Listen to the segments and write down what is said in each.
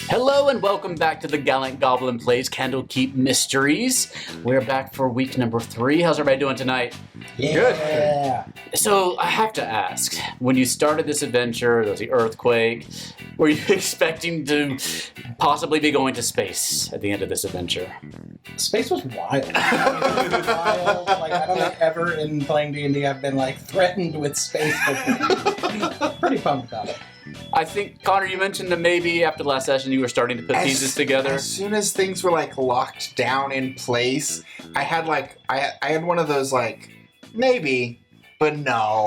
Hello and welcome back to the Gallant Goblin Plays Candlekeep Mysteries. We're back for week number 3. How's everybody doing tonight? Yeah. Good. So I have to ask, when you started this adventure, there was the earthquake, were you expecting to possibly be going to space at the end of this adventure? Space was wild. Like, I don't think ever in playing D&D I've been, threatened with space before. Pretty pumped about it. I think, Connor, you mentioned that maybe after the last session you were starting to put pieces together. As soon as things were locked down in place, I had I had one of those maybe, but no.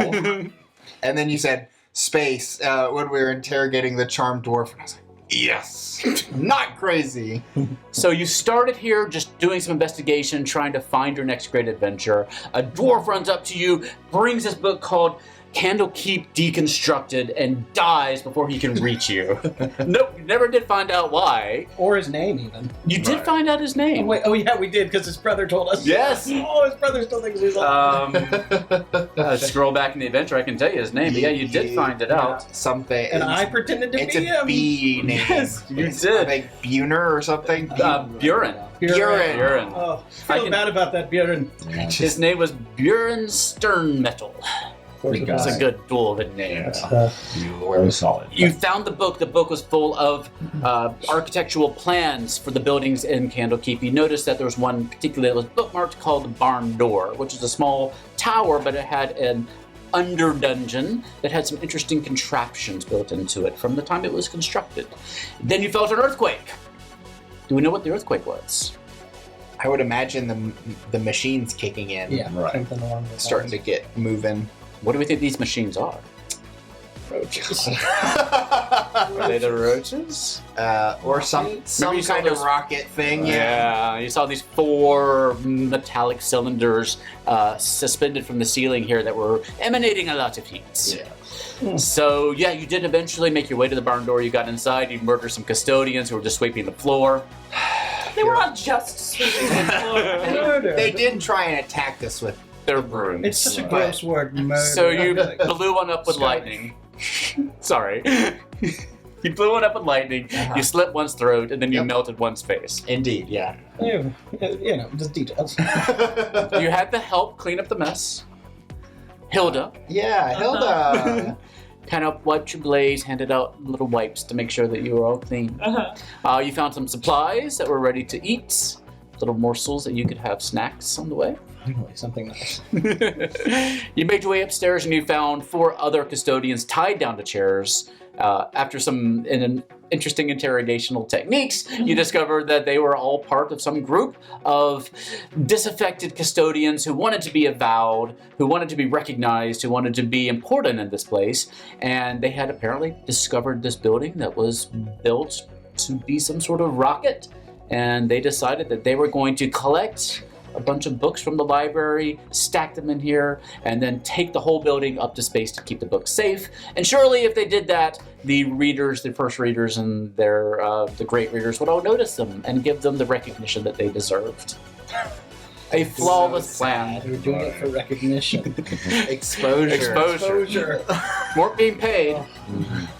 And then you said space when we were interrogating the charmed dwarf, and I was like, yes, not crazy. So you started here just doing some investigation, trying to find your next great adventure. A dwarf runs up to you, brings this book called Kandlekeep Dekonstructed, and dies before he can reach you. Nope, you never did find out why. Or his name, even. You did find out his name. Oh yeah, we did, because his brother told us. Yes. Oh, his brother still thinks he's Scroll back in the adventure, I can tell you his name. But yeah, you did find it out. Something. And I pretended to it's be him. It's a B name. Yes, you did. Buner or something? Buren. Buren. Oh, I feel bad about that, Buren. His name was Buren Sternmetal. That's a good dwarven name. Very solid. You found the book. The book was full of architectural plans for the buildings in Candlekeep. You noticed that there was one particularly that was bookmarked called the Barn Door, which is a small tower, but it had an under dungeon that had some interesting contraptions built into it from the time it was constructed. Then you felt an earthquake. Do we know what the earthquake was? I would imagine the machines kicking in. Yeah, right. something along those Starting lines. to get moving. What do we think these machines are? Roaches. Are they the roaches? Or some you saw kind of those- rocket thing. Yeah, you saw these 4 metallic cylinders suspended from the ceiling here that were emanating a lot of heat. Yeah. So, yeah, you did eventually make your way to the barn door. You got inside, you murdered some custodians who were just sweeping the floor. They were not just sweeping the floor. They did try and attack us with Their brooms. It's such a gross word, murder. So you blew one up with lightning. Sorry. You blew one up with lightning, you slit one's throat, and then you melted one's face. Indeed, yeah. Just details. You had the help clean up the mess. Hilda Yeah, Hilda. kind of wiped your blades, handed out little wipes to make sure that you were all clean. You found some supplies that were ready to eat, little morsels that you could have snacks on the way. Finally, something nice. You made your way upstairs and you found 4 other custodians tied down to chairs. After some interesting interrogational techniques, you discovered that they were all part of some group of disaffected custodians who wanted to be avowed, who wanted to be recognized, who wanted to be important in this place. And they had apparently discovered this building that was built to be some sort of rocket. And they decided that they were going to collect a bunch of books from the library, stack them in here, and then take the whole building up to space to keep the books safe. And surely if they did that, the readers, the first readers and the great readers would all notice them and give them the recognition that they deserved. A flawless plan. We're doing it for recognition. Exposure. Weren't being paid.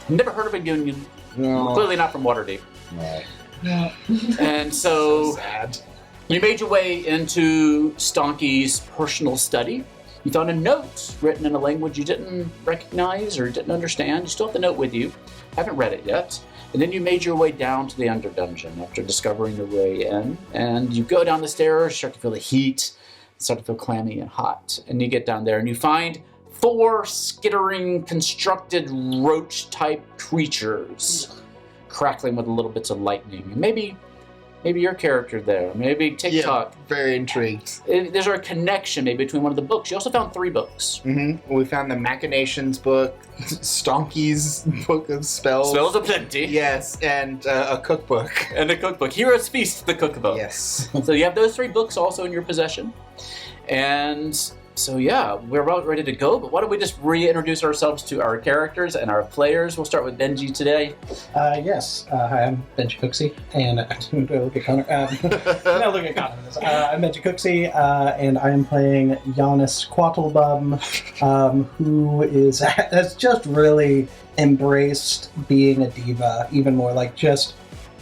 Never heard of a union. No. Clearly not from Waterdeep. Right. And so Sad. you made your way into Stonky's personal study. You found a note written in a language you didn't recognize or didn't understand. You still have the note with you. Haven't read it yet. And then you made your way down to the Underdungeon after discovering the way in. And you go down the stairs, start to feel the heat, start to feel clammy and hot. And you get down there and you find 4 skittering, constructed roach-type creatures crackling with little bits of lightning. And maybe your character there, maybe TikTok. Yeah, very intrigued. There's a connection maybe between one of the books. You also found 3 books. Mm-hmm. We found the Machinations book, Stonky's book of spells. Spells aplenty. Yes, and a cookbook. And a cookbook. Hero's Feast, the cookbook. Yes. So you have those 3 books also in your possession. And So yeah, we're about ready to go, but why don't we just reintroduce ourselves to our characters and our players. We'll start with Benji today. Yes. Hi, I'm Benji Cooksey, and do I look at Connor? No, look at Connor. I'm Benji Cooksey, and I am playing Giannis Quattlebum, who has just really embraced being a diva even more. Like, just,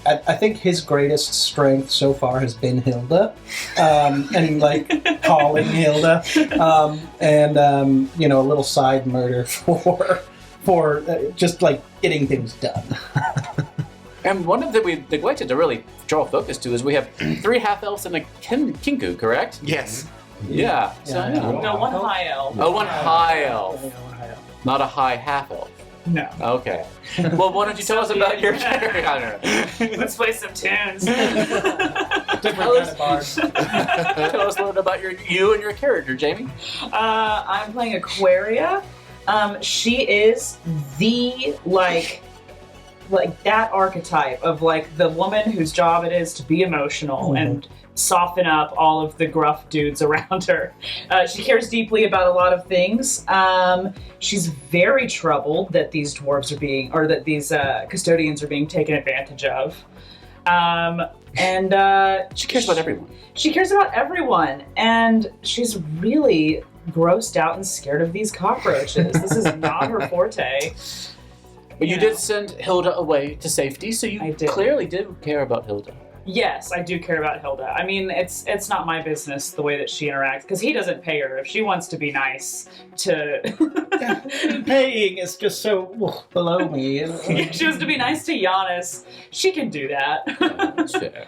I think his greatest strength so far has been Hilda, and like calling Hilda, and a little side murder for just like getting things done. And one of the we neglected to really draw focus to is we have 3 half-elves and a kinku, correct? Yes. Yeah. So, Yeah. yeah. No, one high elf. Oh, one high elf, not a high half-elf. No. Okay. Well, why don't you tell us about your character? I don't know. Let's play some tunes. Different kind of bars. Tell us a little about you and your character, Jamie. I'm playing Aquaria. She is the like that archetype of like the woman whose job it is to be emotional and soften up all of the gruff dudes around her. She cares deeply about a lot of things. She's very troubled that these dwarves are being, or that these custodians are being taken advantage of. She cares about everyone. She cares about everyone, and she's really grossed out and scared of these cockroaches. This is not her forte. But you did send Hilda away to safety, so you clearly did care about Hilda. Yes, I do care about Hilda. I mean, it's not my business the way that she interacts, because he doesn't pay her. If she wants to be nice to... Paying is just so below me. If she wants to be nice to Giannis, she can do that. That's fair.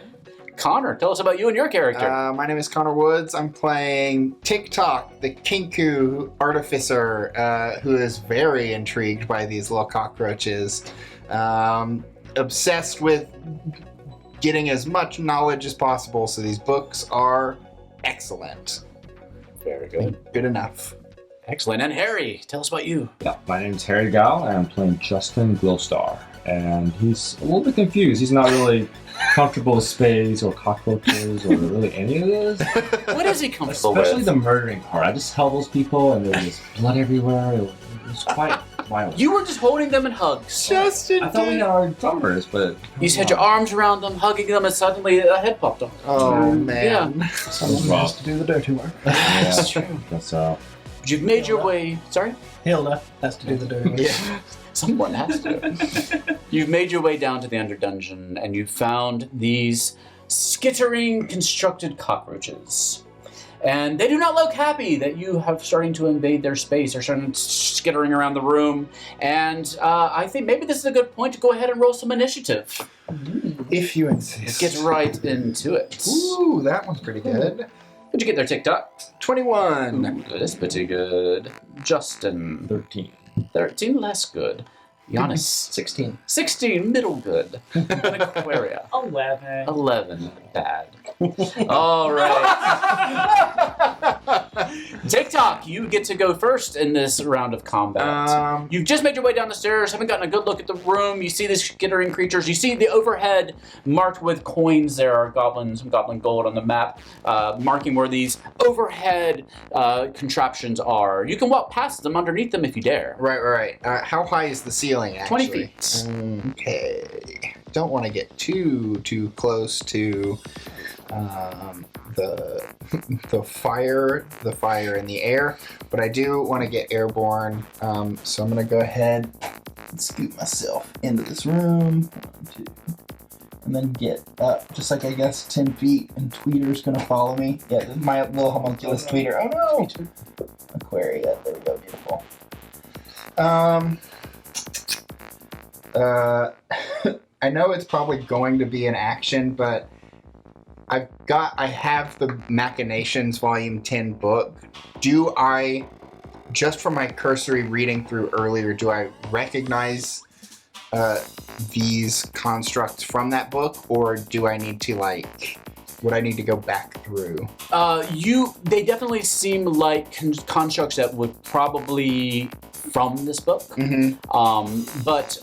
Connor, tell us about you and your character. My name is Connor Woods. I'm playing TikTok, the Kinku artificer, who is very intrigued by these little cockroaches. Obsessed with getting as much knowledge as possible, so these books are excellent. Very good. Good enough. Excellent. And Harry, tell us about you. Yeah, my name's Harry Gall, and I'm playing Justin Glowstar. And he's a little bit confused. He's not really comfortable with spades or cockroaches or really any of this. What is he comfortable Especially with? the murdering part. I just held those people, and there was blood everywhere. It was quite violent. You were just holding them in hugs. Justin, I thought we had our drummers, but You just had your arms around them, hugging them, and suddenly a head popped off. Oh, man. Yeah. Someone has to do the dirty work. yeah, That's true. that's But you've made your way. Sorry? Hilda has to do the dirty work. Yeah. Someone has to. You've made your way down to the Underdungeon, and you found these skittering, constructed cockroaches. And they do not look happy that you have starting to invade their space. They're starting skittering around the room. And I think maybe this is a good point to go ahead and roll some initiative. If you Let's insist. get right into it. Ooh, that one's pretty good. What'd you get there, TikTok? 21. Ooh, that's pretty good. Justin, 13. 13, less good. Giannis, 16. 16, middle good. And Aquaria, 11. 11, bad. All right. TikTok, you get to go first in this round of combat. You've just made your way down the stairs, haven't gotten a good look at the room. You see these skittering creatures. You see the overhead marked with coins. There are goblins, some goblin gold on the map, marking where these overhead contraptions are. You can walk past them, underneath them if you dare. Right. How high is the ceiling, 20 actually? feet. Okay. Don't want to get too close to the fire in the air, but I do want to get airborne. So I'm gonna go ahead and scoot myself into this room. 1, 2, and then get up, just like I guess 10 feet, and Tweeter's gonna follow me. Yeah, my little homunculus Tweeter. Oh no! Aquaria. There we go. Beautiful. I know it's probably going to be an action, but I have the Machinations Volume 10 book. Do I, just from my cursory reading through earlier, do I recognize these constructs from that book, or do I need to would I need to go back through? They definitely seem like constructs that would probably from this book. Mm-hmm. But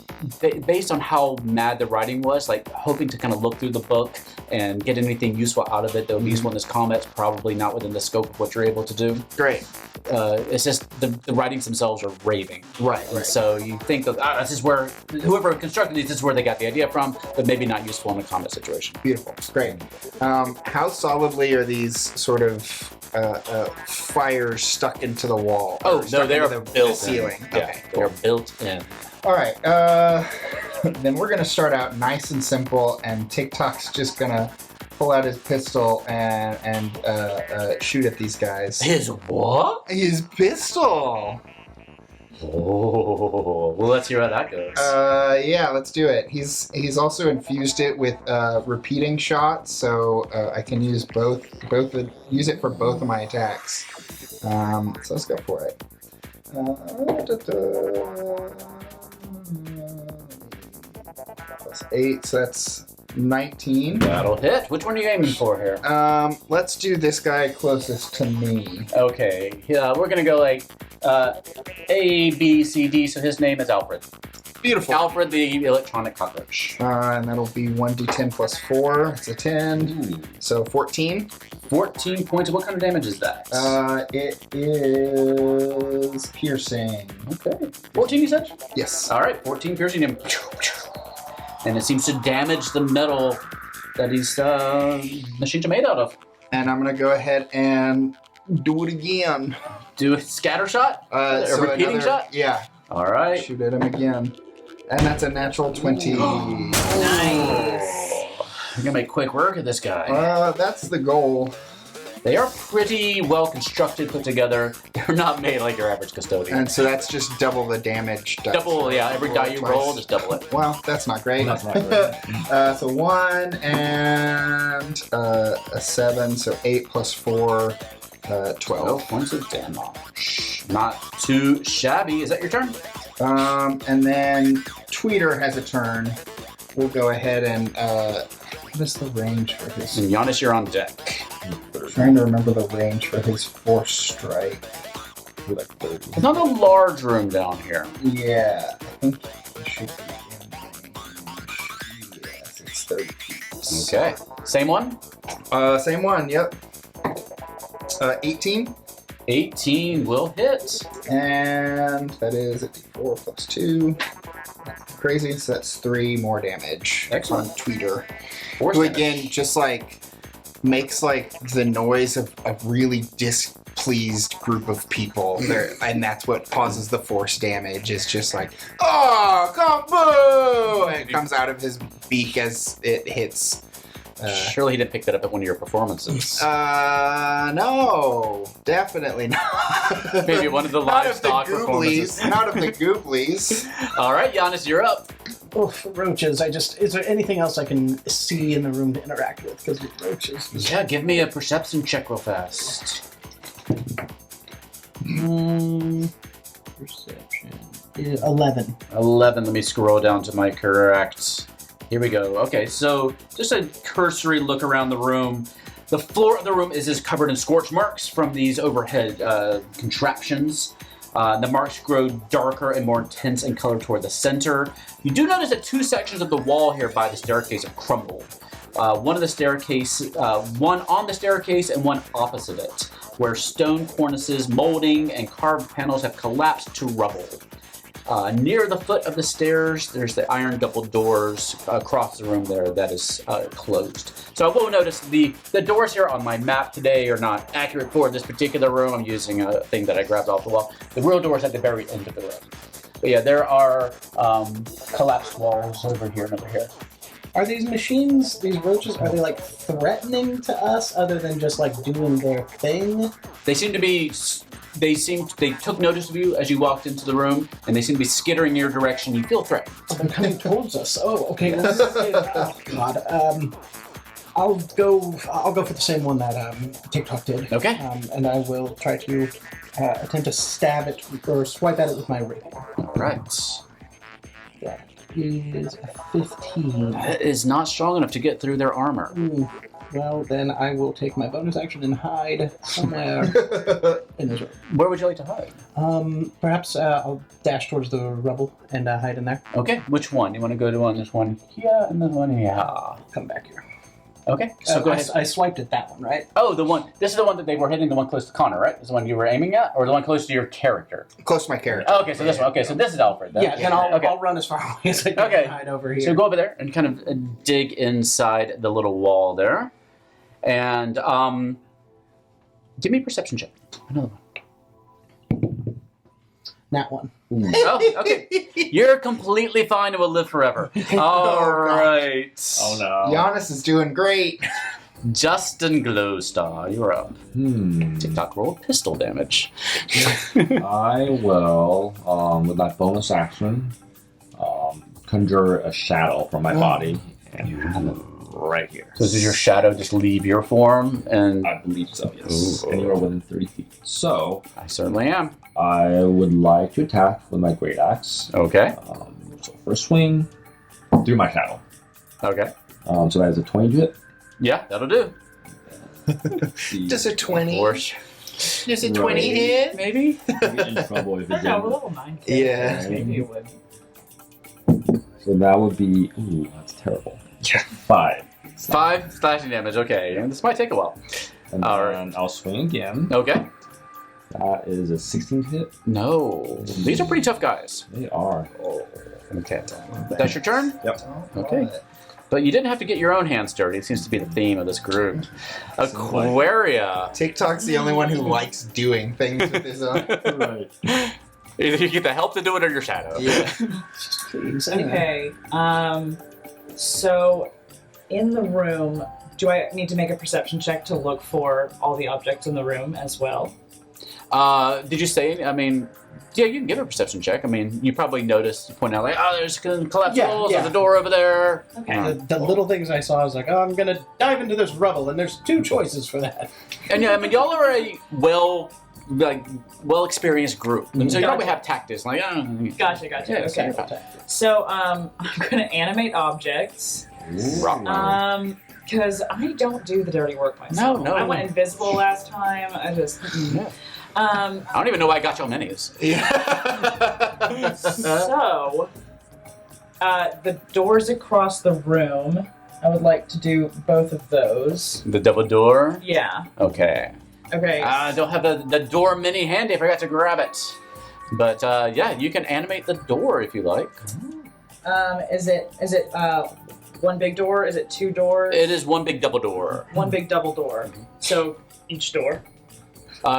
based on how mad the writing was, like hoping to kind of look through the book and get anything useful out of it that would be useful in this combat's probably not within the scope of what you're able to do. Great. It's just the writings themselves are raving. Right. And so you think that this is where whoever constructed these, this is where they got the idea from, but maybe not useful in a combat situation. Beautiful. Great. How solidly are these sort of fires stuck into the wall? Oh, Or no, stuck they're into the built ceiling. in. Yeah, Okay. they're built in. All right. Then we're gonna start out nice and simple, and TikTok's just gonna pull out his pistol and shoot at these guys. His what? His pistol. Oh, well, let's hear how that goes. Yeah, let's do it. He's also infused it with repeating shots, so I can use use it for both of my attacks. So let's go for it. Plus 8, so that's 19. That'll hit. Which one are you aiming for here? Let's do this guy closest to me. Okay, we're gonna go like A, B, C, D. So his name is Alfred. Beautiful. Alfred, the electronic cockroach. And that'll be 1d10 plus 4. It's a 10. So 14. 14 points. What kind of damage is that? It is piercing. Okay. 14, you said? Yes. All right, 14 piercing him. And it seems to damage the metal that these machines are made out of. And I'm gonna go ahead and do it again. Do a scatter shot? A So repeating another- shot? Yeah. All right. Shoot at him again. And that's a natural 20. Nice. You're gonna make quick work of this guy. That's the goal. They are pretty well constructed, put together. They're not made like your average custodian. And so that's just double the damage. Double, yeah, every die you Twice. roll, just double it. Well, that's not great. That's not great. So 1 and a 7, so 8 plus 4, 12. 12 points of damage. Not too shabby. Is that your turn? And then Tweeter has a turn. We'll go ahead and what is the range for his? And Giannis, you're on deck. I'm trying to remember the range for his force strike. Like 30. It's not a large room down here. Yeah, I think it should be in range. Yes, it's 30 feet. Okay. Same one? Same one. Yep. 18, 18 will hit. and that is a d4 plus 2. Crazy, so that's 3 more damage. Excellent. On Tweeter. Force Who damage. again just like makes like the noise of a really displeased group of people. And that's what causes the force damage. Is just like, oh, come boo! And it comes out of his beak as it hits. Surely he didn't pick that up at one of your performances. No, definitely not. Maybe one of the livestock performances. Not of the Gooblies. All right, Giannis, you're up. Oof, roaches. Is there anything else I can see in the room to interact with? Because roaches. Yeah, give me a perception check real fast. Perception. 11. 11. Let me scroll down to my correct. Here we go. Okay, so just a cursory look around the room. The floor of the room is covered in scorch marks from these overhead contraptions. The marks grow darker and more intense in color toward the center. You do notice that 2 sections of the wall here by the staircase have crumbled. One on the staircase and one opposite it, where stone cornices, molding, and carved panels have collapsed to rubble. Near the foot of the stairs, there's the iron double doors across the room there that is closed. So I will notice the doors here on my map today are not accurate for this particular room. I'm using a thing that I grabbed off the wall. The real door is at the very end of the room. But yeah, there are collapsed walls over here and over here. Are these machines, these roaches, are they like threatening to us other than just like doing their thing? They seem to be. They took notice of you as you walked into the room, and they seem to be skittering in your direction. You feel threatened. Oh, they're coming towards us. Oh, okay. Oh God. I'll go for the same one that TikTok did. Okay. And I will try to attempt to stab it or swipe at it with my rapier. All right. That is a 15. That is not strong enough to get through their armor. Ooh. Well, then I will take my bonus action and hide somewhere in this room. Where would you like to hide? Perhaps I'll dash towards the rubble and hide in there. Okay, which one? You want to go to one? There's one here and then one here. Come back here. Okay, so go ahead. I swiped at that one, right? Oh, the one. This is the one that they were hitting. The one close to Connor, right? This is the one you were aiming at, or the one close to your character? Close to my character. Oh, okay, so this one. Okay, so this is Alfred. Then. Yeah, then I'll, Okay. I'll run as far away as I can Okay. and hide over here. So go over there and kind of dig inside the little wall there, and give me a perception check. Another one. That one. Oh, okay. You're completely fine and will live forever. All Oh, gosh. right. Oh no. Giannis is doing great. Justin Glowstar, you're up. TikTok roll pistol damage. I will, with my bonus action, conjure a shadow from my body and have it right here. So does your shadow just leave your form? And I believe so, yes. Ooh. Anywhere within 30 feet. So, I certainly am. I would like to attack with my great axe. Okay. So first swing through my shadow. Okay. So that is a 20 to hit. Yeah, that'll do. Just a 20. For sure. Just a Right. 20 hit. Maybe? I'd get in trouble if I it don't know, we're didn't. level 9. Yeah. Maybe you would. So that would be, ooh, that's terrible. 5. 5 slashing damage. Okay. And this might take a while. And All then I'll swing again. Okay. That is a 16 to hit. No. These are pretty tough guys. They are. Okay. That's your turn? Yep. Okay. But you didn't have to get your own hands dirty. It seems to be the theme of this group. Aquaria. TikTok's the only one who likes doing things with his own. Right. Either you get the help to do it or your shadow. Yeah. Please. Okay. So, in the room, do I need to make a perception check to look for all the objects in the room as well? Did you say, I mean, yeah, you can give a perception check. I mean, you probably noticed, you point out, like, oh, there's collapsibles, Yeah. there's a door over there. Okay. The little things I saw, I was like, oh, I'm going to dive into this rubble, and there's 2 choices for that. And yeah, I mean, y'all are a well-experieused group. And so you probably have tactics, like, Gotcha. Yeah, so you're Okay. fine. So, I'm going to animate objects. Rock. Because I don't do the dirty work myself. No. I went invisible last time. I just. Yeah. I don't even know why I got y'all minis. Yeah. So, the doors across the room, I would like to do both of those. The double door? Yeah. Okay. Okay. I don't have the door mini handy. I forgot to grab it. But yeah, you can animate the door if you like. Is it one big door? Is it 2 doors? It is one big double door. One big double door. So each door.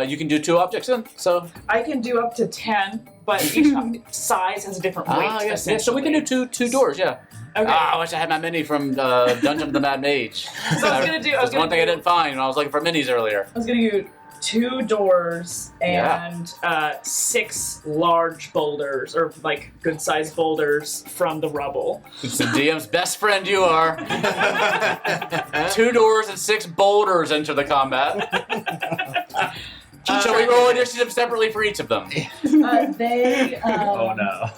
You can do 2 objects in, so. I can do up to 10, but each size has a different weight. Yes, yeah, so we can do two doors, yeah. Okay. I wish I had my mini from Dungeon of the Mad Mage. So I was gonna do. That's one thing I didn't find when I was looking for minis earlier. I was gonna do 2 doors and 6 large boulders, or like good-sized boulders from the rubble. It's the DM's best friend you are. 2 doors and 6 boulders enter the combat. Shall we roll initiative separately for each of them? They. Oh no.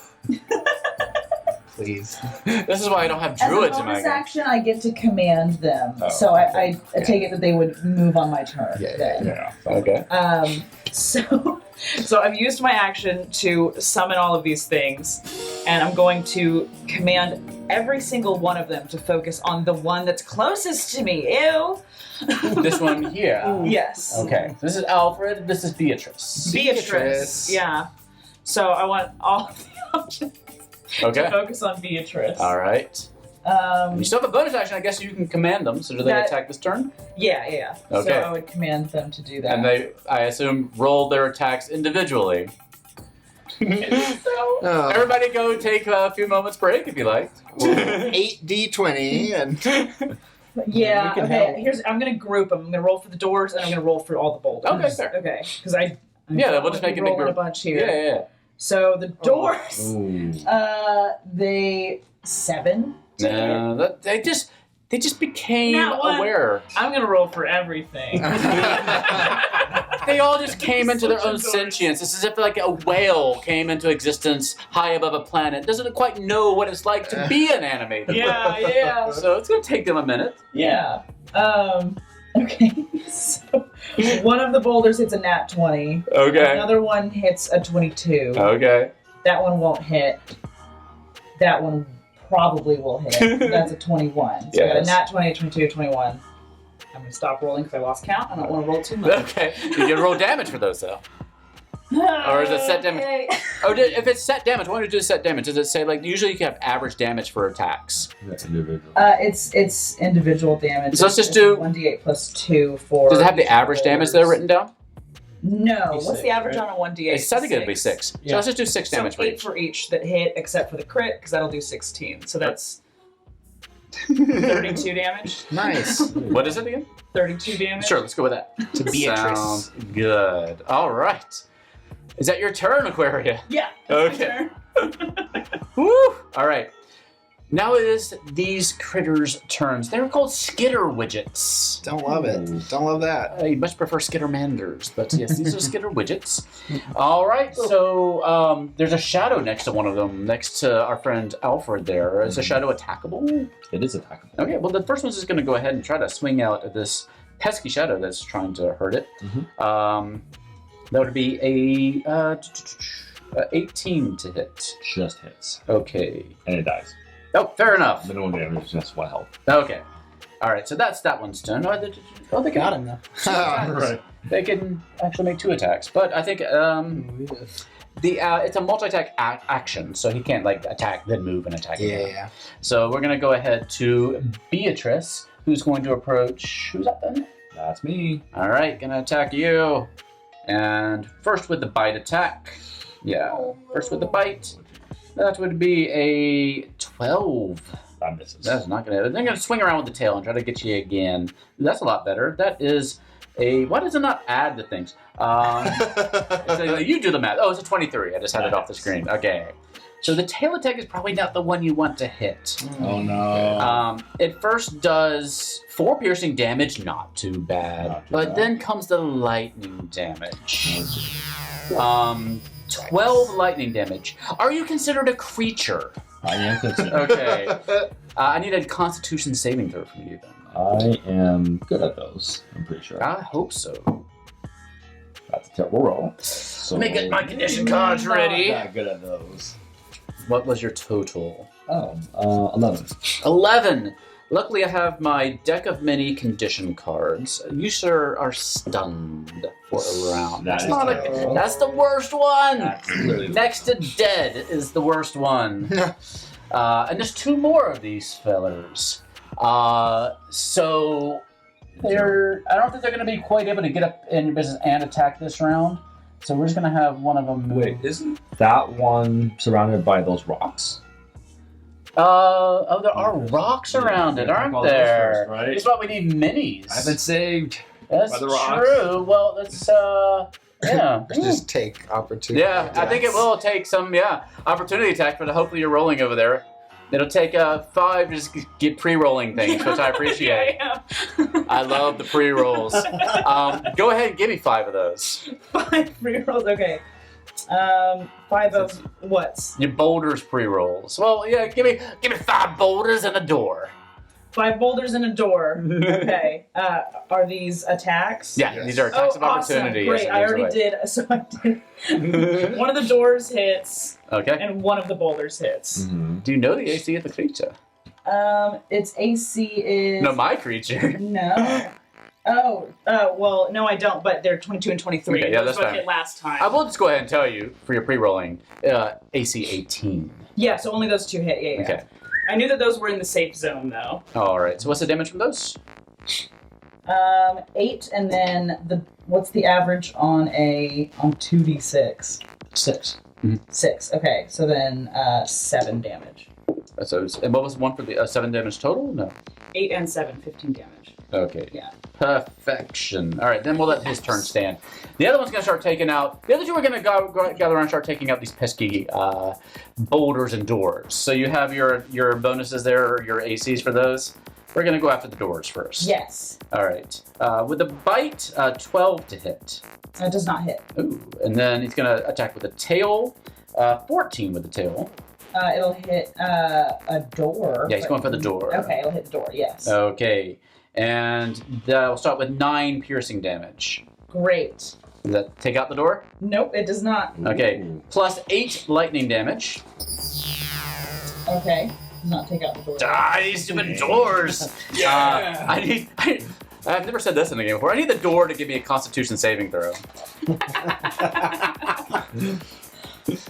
Please. This is why I don't have As a druids in my bonus game. action, I get to command them. Oh, so I take it that they would move on my turn. Yeah, then. Yeah. Okay. So I've used my action to summon all of these things, and I'm going to command every single one of them to focus on the one that's closest to me. Ew. This one here. Yes. Okay. This is Alfred. This is Beatrice. Beatrice. Yeah. So I want all of the options to Okay. focus on Beatrice. All right. You still have a bonus action. I guess you can command them. So do they That- attack this turn? Yeah. Okay. So I would command them to do that. And they, I assume, roll their attacks individually. Oh, Everybody go take a few moments break if you like. 8d20 and Yeah. We can Okay. help. I'm gonna group them. I'm gonna roll for the doors, and I'm gonna roll for all the boulders. Okay, fair. Okay. Because I. Yeah, we'll just make it a big rolling group. a bunch Yeah, here. yeah, yeah. So the doors. Ooh. they 7. No, they just became Now what? aware. I'm gonna roll for everything. They all just came into their own Such a dork. sentience. It's as if like a whale came into existence high above a planet. Doesn't quite know what it's like to be an animated. yeah. So it's gonna take them a minute. Yeah. Okay. So one of the boulders hits a nat 20. Okay. Another one hits a 22. Okay. That one won't hit. That one probably will hit. That's a 21. So I got a Yes. nat 20, a 22, a 21. I'm going to stop rolling because I lost count. I don't want to roll too much. Okay. You can roll damage for those though. Or is it set damage? Okay. Oh, if it's set damage, why do you do set damage? Does it say like usually you can have average damage for attacks? That's individual. It's individual damage. So let's just It's do- 1d8 plus 2 for. Does it have the each average damage there boulders. written down? No. What's the average on a 1d8? I think it'd be 6. So Yeah. let's just do 6 So damage for 8 each. for each that hit, except for the crit, because that'll do 16. So that's 32 damage. Nice. What is it again? 32 damage. Sure, let's go with that. To Beatrice. Sounds good. All right. Is that your turn, Aquaria? Yeah. Okay. Woo! All right. Now it is these critters' turns. They're called skitter widgets. Don't love it. Don't love that. I much prefer skittermanders, but yes, these are skitter widgets. All right, so there's a shadow next to one of them, next to our friend Alfred there. Is the shadow attackable? It is attackable. Okay, well, the first one's just going to go ahead and try to swing out at this pesky shadow that's trying to hurt it. That would be a 18 to hit. Just hits. Okay. And it dies. Oh, fair enough. Minimal damage, just 1 health. Okay. All right, so that's that one's done. Oh, they Got him though. Right. They can actually make 2 attacks, but I think it's a multi-attack action, so he can't like attack then move and attack again. Yeah. So we're gonna go ahead to Beatrice, who's going to approach. Who's that then? That's me. All right, gonna attack you, and first with the bite attack. Yeah, first with the bite. That would be a 12. That misses. That's not gonna. They're gonna swing around with the tail and try to get you again. That's a lot better. That is a. Why does it not add the things? You do the math. Oh, it's a 23. I just had it off the screen. Okay. So the tail attack is probably not the one you want to hit. Oh no. It first does 4 piercing damage, not too bad. Not too But bad. then comes the lightning damage. 12 lightning damage. Are you considered a creature? I am considered. Okay. I need a Constitution saving throw from you then. I am good at those, I'm pretty sure. I hope so. That's a terrible roll. So Let me get my condition cards ready. Not good at those. What was your total? 11. 11. Luckily, I have my deck of many condition cards. You, sir, are stunned for a round. That That's is not terrible. That's the worst one. That's literally the- Next to dead is the worst one. And there's 2 more of these fellers. So I don't think they're going to be quite able to get up in your business and attack this round. So we're just going to have one of them move. Wait, isn't that one surrounded by those rocks? There are rocks around it, aren't Well, those there? first, right? That's why we need minis. I've been saved. That's by the rocks. true. Well, that's yeah. Just take opportunity. Yeah, I think it will take some opportunity attack, but hopefully you're rolling over there. It'll take 5 to just get pre-rolling things, which I appreciate. Yeah. I love the pre-rolls. Go ahead and give me 5 of those. 5 free rolls. Okay. 5 of what? Your boulders pre-rolls. Well, yeah, give me 5 boulders and a door. 5 boulders and a door. Okay. Are these attacks? Yeah, Yes. these are attacks of awesome. opportunity. Great. Yes, I it is already right. did. So I did. One of the doors hits, Okay. and one of the boulders hits. Mm-hmm. Do you know the AC of the creature? Its AC is. No, my creature. No. Well, no, I don't. But they're 22 and 23. Okay, yeah, Those that's both fine. hit last time. I will just go ahead and tell you for your pre-rolling, AC 18. Yeah. So only those 2 hit. Yeah. Okay. I knew that those were in the safe zone, though. All right. So what's the damage from those? 8, and then what's the average on 2d6? 6. 6. Okay, so then 7 damage. So and what was one for the 7 damage total? No. 8 and 7, 15 damage. Okay. Yeah. Perfection. All right, then we'll let his turn stand. The other one's going to start taking out. The other 2 are going to gather around and start taking out these pesky boulders and doors. So you have your bonuses there, or your ACs for those. We're gonna go after the doors first. Yes. All right. With a bite, 12 to hit. That does not hit. Ooh. And then he's gonna attack with a tail. 14 with the tail. It'll hit a door. Yeah, he's going for the door. Okay, it'll hit the door, yes. Okay. And that'll start with 9 piercing damage. Great. Does that take out the door? Nope, it does not. Okay. Plus 8 lightning damage. Okay. Does not take out the door. Die, these stupid doors! I've never said this in a game before. I need the door to give me a Constitution saving throw.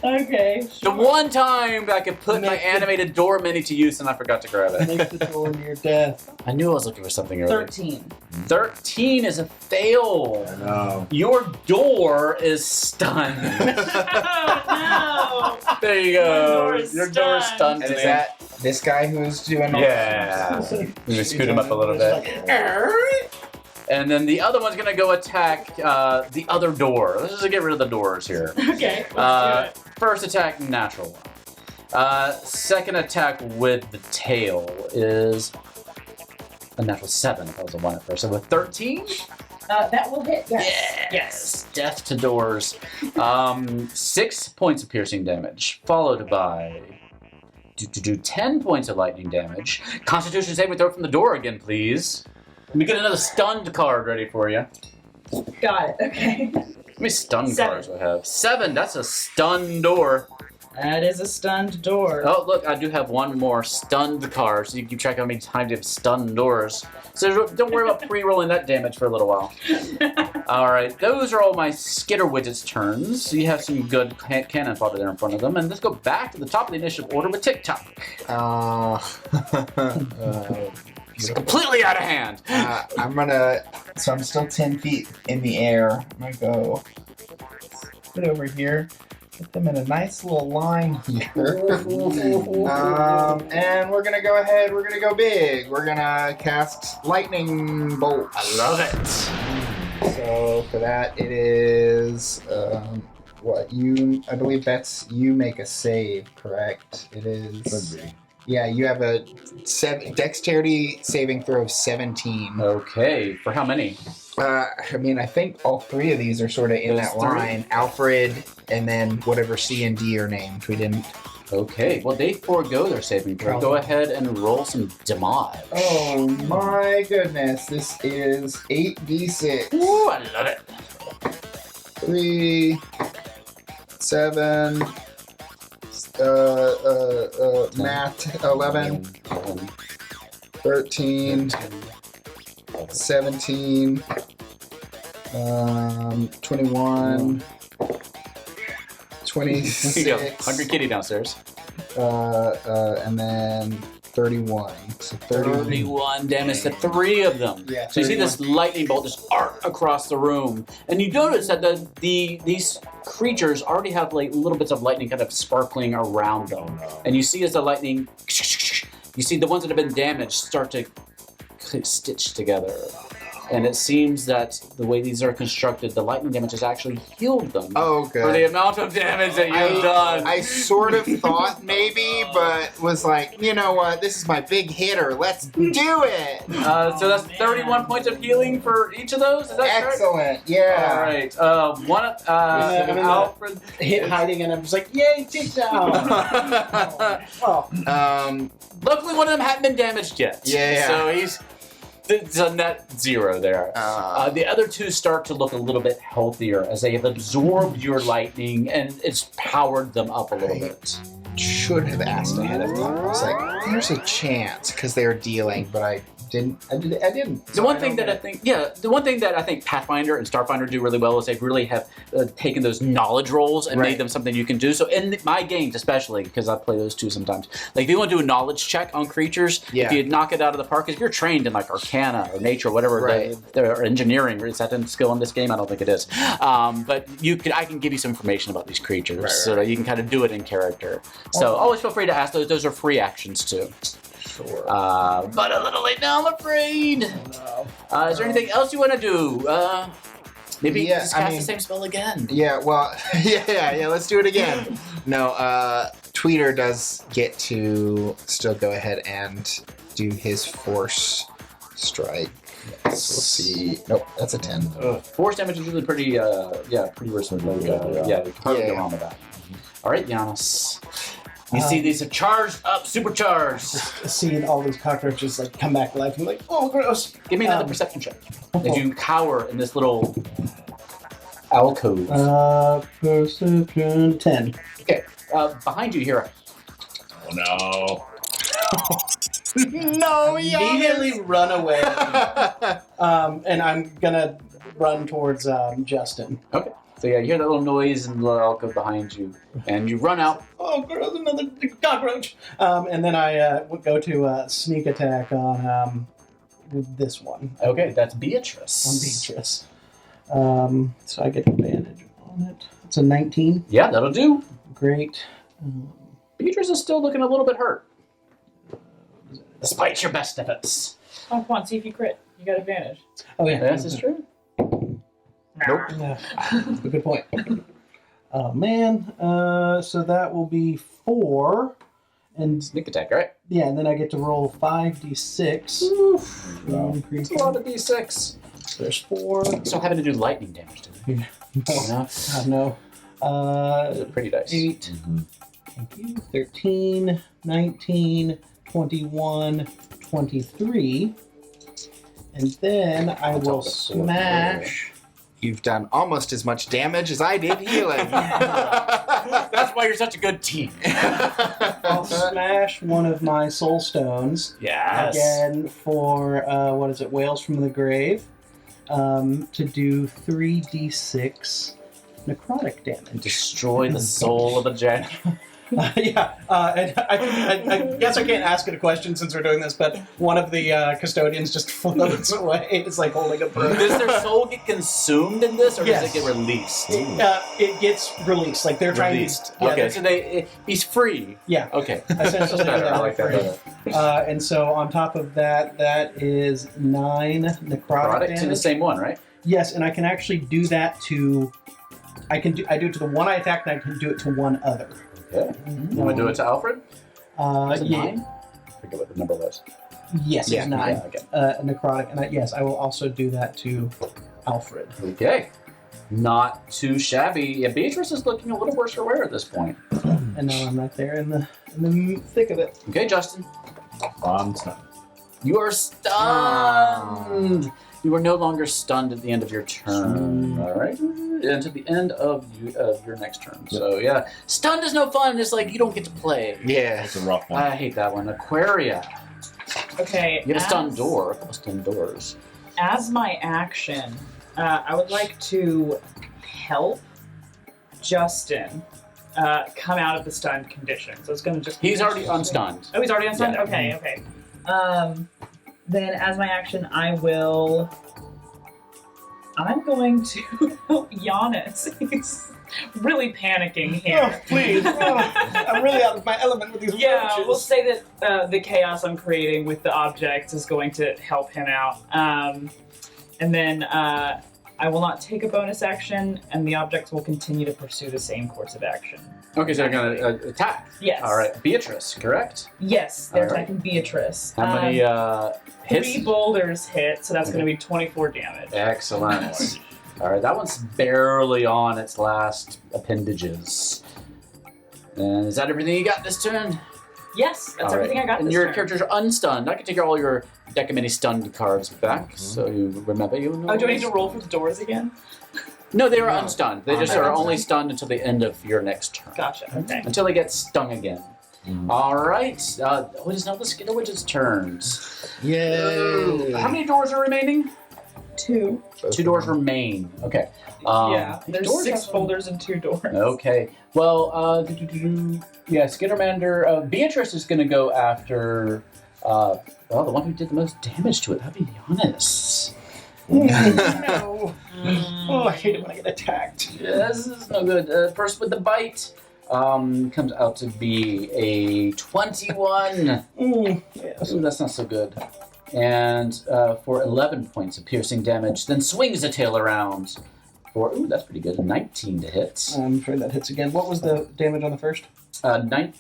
Okay. The one time I could put my animated door mini to use and I forgot to grab it. Make the door near death. I knew I was looking for something earlier. 13. 13 is a fail. I know. Your door is stunned. Oh There you go. Your door is stunned. And is that this guy who's doing all Yeah. Let me scoot him up a little bit. And then the other one's gonna go attack the other door. Let's just get rid of the doors here. no! Okay, let's do it. First attack, natural one. Second attack with the tail is a natural 7 if I was a 1 at first. So with 13? That will hit, yes. Yes. Death to doors. 6 points of piercing damage, followed by 10 points of lightning damage. Constitution saving throw from the door again, please. Let me get another stunned card ready for you. Got it, okay. How many stunned 7. cards do I have? 7. That's a stunned door. That is a stunned door. Oh, look, I do have one more stunned card, so you can keep track of how many times you have stunned doors. So don't worry about pre-rolling that damage for a little while. All right, those are all my Skitter Widget's turns. So you have some good cannon fodder there in front of them. And let's go back to the top of the initiative order with TikTok. It's completely out of hand. I'm gonna. So I'm still 10 feet in the air. I'm gonna go get over here. Get them in a nice little line here. And we're gonna go ahead. We're gonna go big. We're gonna cast lightning bolt. I love it. So for that, it is what you. I believe that's you make a save, correct? It is. Could be. Yeah, you have a dexterity saving throw of 17. Okay, for how many? I mean, I think all 3 of these are sort of in Those that 3? line. Alfred, and then whatever C and D are named. We didn't. Okay, well, they forego their saving throw. Go ahead and roll some damage. Oh my goodness! This is 8d6. Ooh, I love it. 3, 7. Math 11, 13, 17, 21, 26. Here you go. Hungry kitty downstairs. And then 31. So 31 damage to 3 of them. Yeah, So you see 31. this lightning bolt just arc across the room, and you notice that these creatures already have like little bits of lightning kind of sparkling around them, and you see as the lightning, you see the ones that have been damaged start to stitch together. And it seems that the way these are constructed, the lightning damage has actually healed them Oh, for the good. amount of damage that you've done. I sort of thought maybe, but was like, you know what? This is my big hitter. Let's do it. So that's 31 points of healing for each of those. Is that correct? Excellent. Yeah. All right. One. I'm in the- Alfred. Hit hiding, and I'm just like, yay, takedown! Oh. Luckily, one of them hadn't been damaged yet. Yeah. So it's a net 0 there. The other 2 start to look a little bit healthier as they have absorbed your lightning and it's powered them up a little bit. Should have asked ahead of time. I was like, there's a chance because they were dealing, but I didn't. I didn't. The one thing that I think Pathfinder and Starfinder do really well is they really have taken those knowledge rolls and Right. made them something you can do. So in my games, especially because I play those 2 sometimes, like if you want to do a knowledge check on creatures, Yeah. if you knock it out of the park, if you're trained in like Arcana or Nature, or whatever, Right. or Engineering, is that a skill in this game? I don't think it is. But I can give you some information about these creatures Right, so that you can kind of do it in character. So always feel free to ask those. Those are free actions too. Sure. But a little late now, I'm afraid. Is there anything else you want to do? Maybe Yeah, just I cast mean- the same spell again. Yeah, well, yeah, let's do it again. No, Tweeter does get to still go ahead and do his force strike. We'll see. Nope, that's a 10. Force damage is really pretty, pretty versatile. You can't hardly go wrong with that. All right, Giannis. You see these are charged up, supercharged. Seeing all these cockroaches like come back to life, I'm like, oh, gross. Give me another perception check. As you cower in this little alcove. Perception 10. Okay, behind you here. Oh no. No, Immediately run away. And I'm gonna run towards Justin. Okay. So yeah, you hear that little noise in the little alcove behind you, and you run out. Oh, gross, another cockroach. And then I would go to sneak attack on this one. Okay, that's Beatrice. On Beatrice. So I get advantage on it. It's a 19. Yeah, that'll do. Great. Beatrice is still looking a little bit hurt. Despite your best efforts. Oh, come on, see if you crit. You got advantage. Oh, yeah. This is true. Nope. Yeah. That's a good point. Oh, man. So that will be 4. And Sneak attack, right? yeah, and then I get to roll 5d6. Oof. Increase. It's a lot of d6. There's 4. Still having to do lightning damage to it. No. No. No. Pretty dice. 8. Thank you. 13, 19, 21, 23. And then I will smash. You've done almost as much damage as I did healing. That's why you're such a good team. I'll smash one of my soul stones. Yes. Again for, what is it, Whales from the Grave. To do 3d6 necrotic damage. Destroy the soul of a giant. Yeah, and I guess I can't ask it a question since we're doing this, but one of the custodians just floats away. It's like holding a bird. Does their soul get consumed in this, or Yes. does it get released? It gets released. Like they're trying Released. to. Yeah, Okay, so he's free. yeah. Okay. Essentially, Better. I yeah, like that they're better. and so on top of that, that is 9 necrotic Product damage. to the same one, right? Yes, and I can actually do that to. I do it to the one I attacked, and I can do it to one other. Okay. You want to do it to Alfred? Is it Yeah. 9? I forget what the number was. Yes, Yeah, it's 9. Yeah, okay. Necrotic, and yes, I will also do that to Alfred. Okay. Not too shabby. Yeah, Beatrice is looking a little worse for wear at this point. And now I'm right there in the thick of it. Okay, Justin. I'm stunned. You are stunned. You are no longer stunned at the end of your turn. All right, and to the end of your next turn. So yeah, stunned is no fun. It's like you don't get to play. Yeah. That's a rough one. I hate that one. Aquaria. Okay. You get a stunned door. A couple stunned doors. As my action, I would like to help Justin come out of the stunned condition. So it's going to just. He's already unstunned. Oh, he's already unstunned? Yeah. Okay, okay. Then as my action, I'm going to help Giannis. He's really panicking here. Oh, please. I'm really out of my element with these Yeah, roaches. we'll say that the chaos I'm creating with the objects is going to help him out. And then I will not take a bonus action, and the objects will continue to pursue the same course of action. Okay, so you're gonna attack. Yes. All right, Beatrice, correct? Yes, they're All right. attacking Beatrice. How many hits? 3 boulders hit, so that's going to be 24 damage. Excellent. All right, that one's barely on its last appendages. And is that everything you got this turn? Yes, that's All everything right. I got And this your turn. characters are unstunned. I can take all your deck of many stunned cards back, so you remember you know. Oh, do I need to roll for the doors again? No, they are No. unstunned. They Oh, just they're are unstunned. only stunned until the end of your next turn. Gotcha, okay. Until they get stung again. Mhm. All right. What is now the Skittle Witch's turns? Yay. How many doors are remaining? 2. 2 doors remain. Okay. Yeah, these there's doors 6 have- boulders and 2 doors. Okay. Well, yeah, Skittermander. Beatrice is going to go after, the one who did the most damage to it. That'd be Giannis. No. Oh, I hate it when I get attacked. Yeah, this is no good. First with the bite. Comes out to be a 21. Yes. Ooh, that's not so good. And for 11 points of piercing damage, then swings the tail around for, that's pretty good, 19 to hit. I'm afraid that hits again. What was the damage on the first? 11.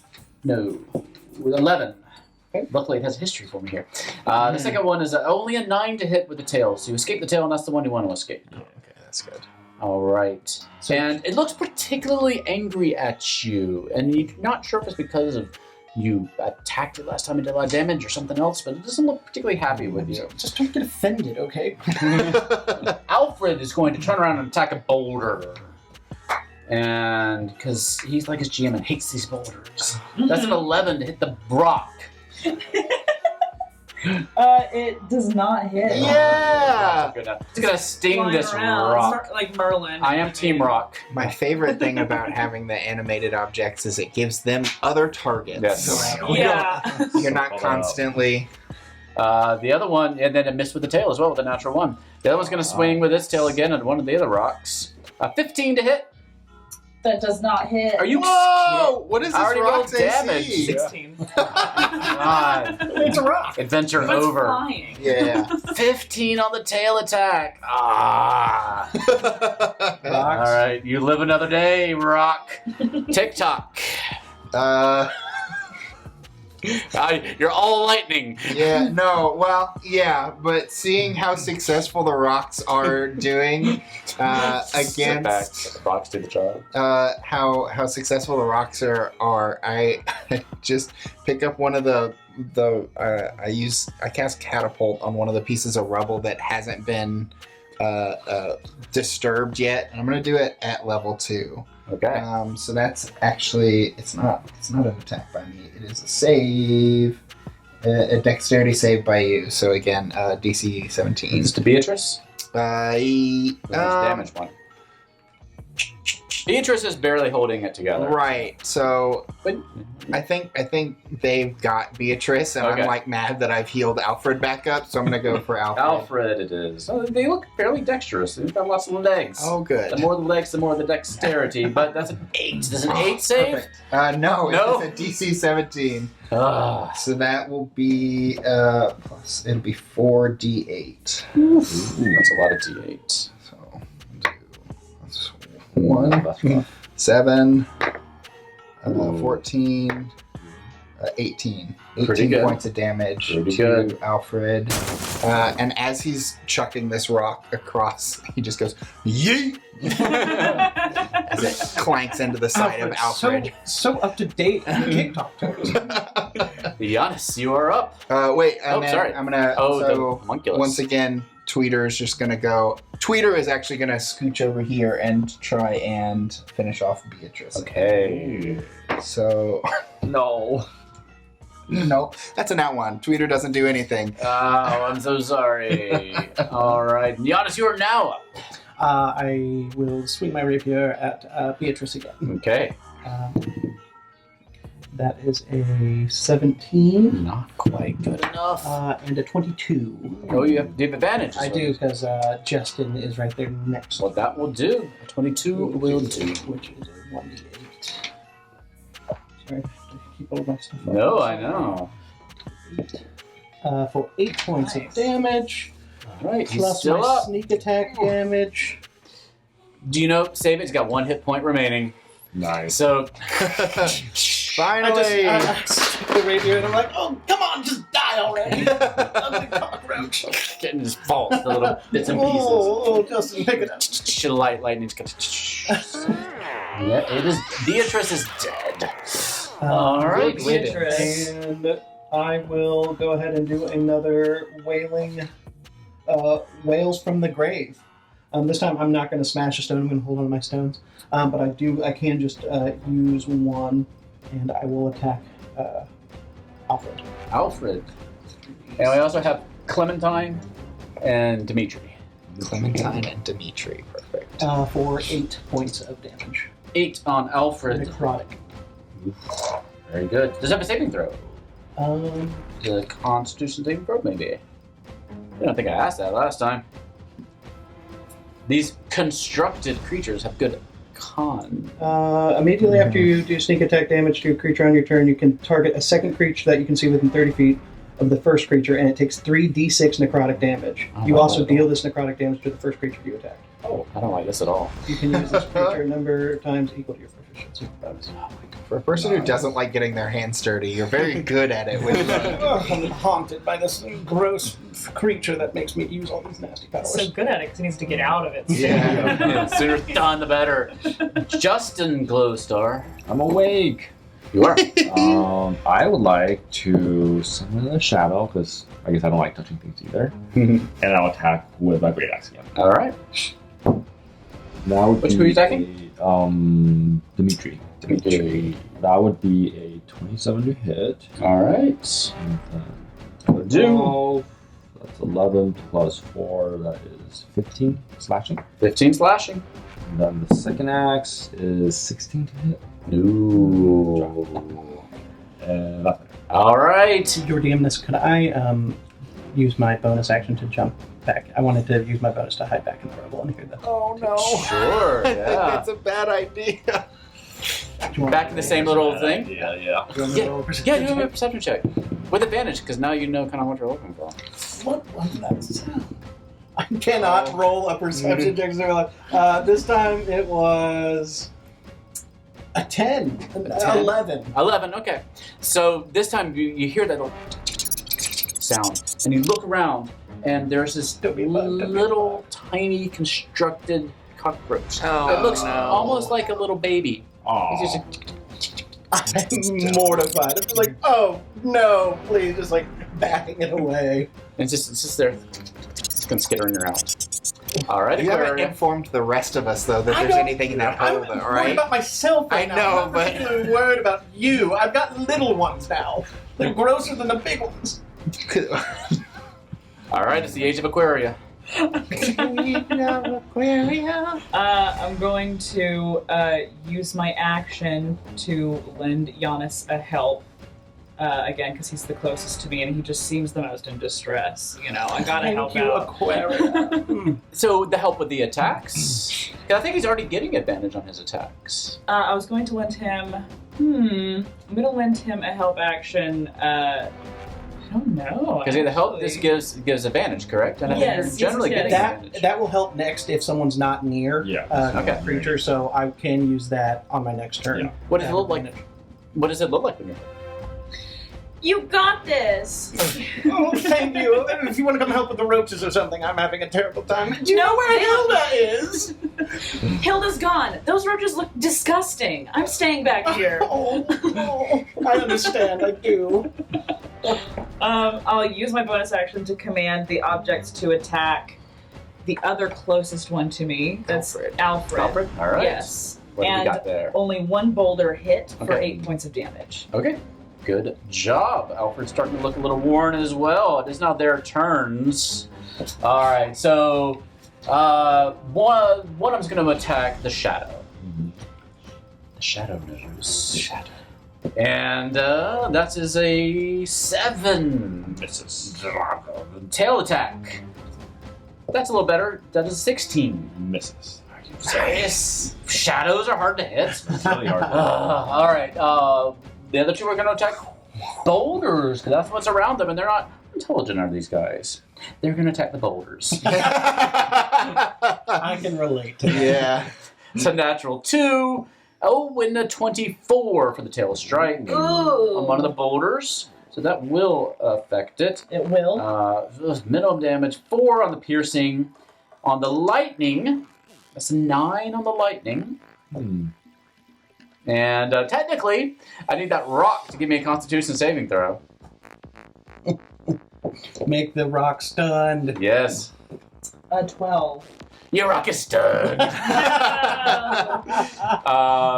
Okay. Luckily, it has a history for me here. The second one is only a 9 to hit with the tail. So you escape the tail, and that's the one you want to escape. Okay, that's good. All right. And it looks particularly angry at you. And you're not sure if it's because of you attacked it last time and did a lot of damage or something else, but it doesn't look particularly happy with you. Just don't get offended, okay? Alfred is going to turn around and attack a boulder. And because he's like his GM and hates these boulders. That's an 11 to hit the rock. It does not hit. Yeah! It's gonna sting Flying this around, rock. like Merlin. I am Team Rock. My favorite thing about having the animated objects is it gives them other targets. Yes. Yeah. You're not constantly... The other one, and then it missed with the tail as well with a natural 1. The other one's gonna swing with its tail again at one of the other rocks. 15 to hit. That does not hit. Are you Whoa! What is I this already rock's rolled damage. AC? 16. God. It's a rock. Adventure But it's over. flying. Yeah. 15 on the tail attack. Ah. Rocks. All right, you live another day, Rock. TikTok. You're all lightning. Yeah, no, well, yeah, but seeing how successful the rocks are doing Sit back. against Rocks do the job. how successful the rocks are, I just pick up one of I cast catapult on one of the pieces of rubble that hasn't been disturbed yet, and I'm gonna do it at level 2. Okay. So that's actually it's not an attack by me. It is a save, a dexterity save by you. So again, DC 17. It's to Beatrice. Damage. Damage 1. Beatrice is barely holding it together. Right. So But, I think they've got Beatrice, and Okay. I'm like mad that I've healed Alfred back up. So I'm gonna go for Alfred. Alfred it is. Oh, they look fairly dexterous. They've got lots of legs. Oh, good. The more the legs, the more the dexterity. But that's an 8. Does an 8 save? No, No? it's a DC 17. Ah. So that will be plus. It'll be 4d8. That's a lot of D8. So that's 1, That's rough. 7, Ooh. 14, 18. Pretty 18 good. points of damage Pretty to good. Alfred. And as he's chucking this rock across, he just goes, yeet! As it clanks into the side of Alfred. So up to date on the TikTok toys. Giannis, you are up. Wait, and Oh, then sorry. I'm gonna. Oh, so the homunculus. once again, Tweeter is just gonna go. Tweeter is actually gonna scooch over here and try and finish off Beatrice. Okay. So, No. nope, that's a nat 1. Tweeter doesn't do anything. Oh, I'm so sorry. All right. Giannis, you are now up. I will swing my rapier at Beatrice again. Okay. That is a 17 Not quite good enough. and a 22. Oh, you have advantage. I do, because Justin is right there next. Well, that will do. A 22 will do. Which is a 1d8. Sorry, I have to keep all my stuff up. No, I know. For 8 points Nice. of damage, All right, he's plus still my up. sneak attack damage. Do you know, save it, he's got 1 hit point remaining. Nice. So, Finally! I stick the rapier and I'm like, oh, come on, just die already. Ugly cockroach. getting his fault, the little bits and pieces. Oh, Justin, pick it up. Lightning's gonna. Yeah, it is. Beatrice is dead. All right, Good wait. Beatrice. And I will go ahead and do another wailing, wails from the grave. This time I'm not going to smash a stone. I'm going to hold on to my stones. But I can just use one, and I will attack Alfred. Alfred. And we also have Clementine and Dimitri. Clementine and Dimitri. Perfect. For 8 points of damage. 8 on Alfred. Necrotic. Very good. Does it have a saving throw? The Constitution saving throw, maybe. I don't think I asked that last time. These constructed creatures have good con. Immediately after you do sneak attack damage to a creature on your turn, you can target a second creature that you can see within 30 feet of the first creature, and it takes 3d6 necrotic damage. Oh, You also wow. deal this necrotic damage to the first creature you attack. Oh, Oh, I don't like this at all. You can use this creature number times equal to your proficiency bonus. For a person who doesn't like getting their hands dirty, you're very good at it. With I'm haunted by this gross creature that makes me use all these nasty powers. So good at it because he needs to get out of it. yeah. Yeah, sooner done, the better. Justin Glowstar. I'm awake. You are. I would like to summon a shadow because I guess I don't like touching things either, and I'll attack with my great axe again. All right. That would Which be who are you attacking? Dimitri. Dimitri. That would be a 27 to hit. All right. And, Do. 12, that's 11 plus 4. That is 15 slashing. 15 slashing. And then the second axe is 16 to hit. Ooh. And that's it. All right. Your DMness, could I use my bonus action to jump back? I wanted to use my bonus to hide back in the rubble and hear that. Oh no. Sure. I think Yeah. that's a bad idea. Back in the same little thing. Yeah. Do you want me to Yeah. roll a Yeah, perception do a check? perception check with advantage because now you know kind of what you're looking for. What was that? I cannot roll a perception check. This time it was a 10. A 10? 11. 11. Okay. So this time you hear that little sound and you look around and there's this Don't be a bug, don't be a little tiny constructed cockroach. Oh, It looks no. almost like a little baby. Aw. It's just I'm mortified. I'm just like, oh no, please, just like backing it away. it's just there, it's gonna skittering around. All right, You haven't Aquaria. informed the rest of us though that I there's don't- anything in that hole, I'm though, worried right? about myself right I now. know, I'm not but- particularly worried about you. I've got little ones now. They're grosser than the big ones. All right, it's the age of Aquaria. I'm going to use my action to lend Giannis a help. Again, because he's the closest to me and he just seems the most in distress. You know, I gotta help Thank you, out. Aquaria. So the help with the attacks. 'Cause I think he's already getting advantage on his attacks. I was going to lend him. I'm going to lend him a help action. I don't know. Because the help this actually. gives advantage, correct? And I think Yes, you're generally yes, getting yes. advantage. that will help next if someone's not near Yeah. Okay. creature, so I can use that on my next turn. Yeah. What does it look like? What does it look like when you're? You got this. Oh, thank you. If you want to come help with the ropes or something, I'm having a terrible time. Do you No, know where Hilda. Hilda is? Hilda's gone. Those roaches look disgusting. I'm staying back here. Oh, I understand. I do. I'll use my bonus action to command the objects to attack the other closest one to me. That's Alfred. Alfred? All right. Yes. What do we And got there? only one boulder hit for Okay. 8 points of damage. Okay. Good job. Alfred's starting to look a little worn as well. It is now their turns. All right. So one of them's going to attack the shadow. The shadow knows. Shadow. And that is a 7. Misses. Tail attack. That's a little better. That is 16. Misses. Yes. Shadows are hard to hit. It's really hard. All right. The other two are going to attack boulders because that's what's around them, and they're not intelligent, are these guys? They're going to attack the boulders. I can relate to that. Yeah. It's a natural 2. Oh, and a 24 for the tail strike on one of the boulders. So that will affect it. It will. Minimum damage 4 on the piercing. On the lightning, that's a 9 on the lightning. And technically, I need that rock to give me a Constitution saving throw. Make the rock stunned. Yes. A 12. Your rock is stunned.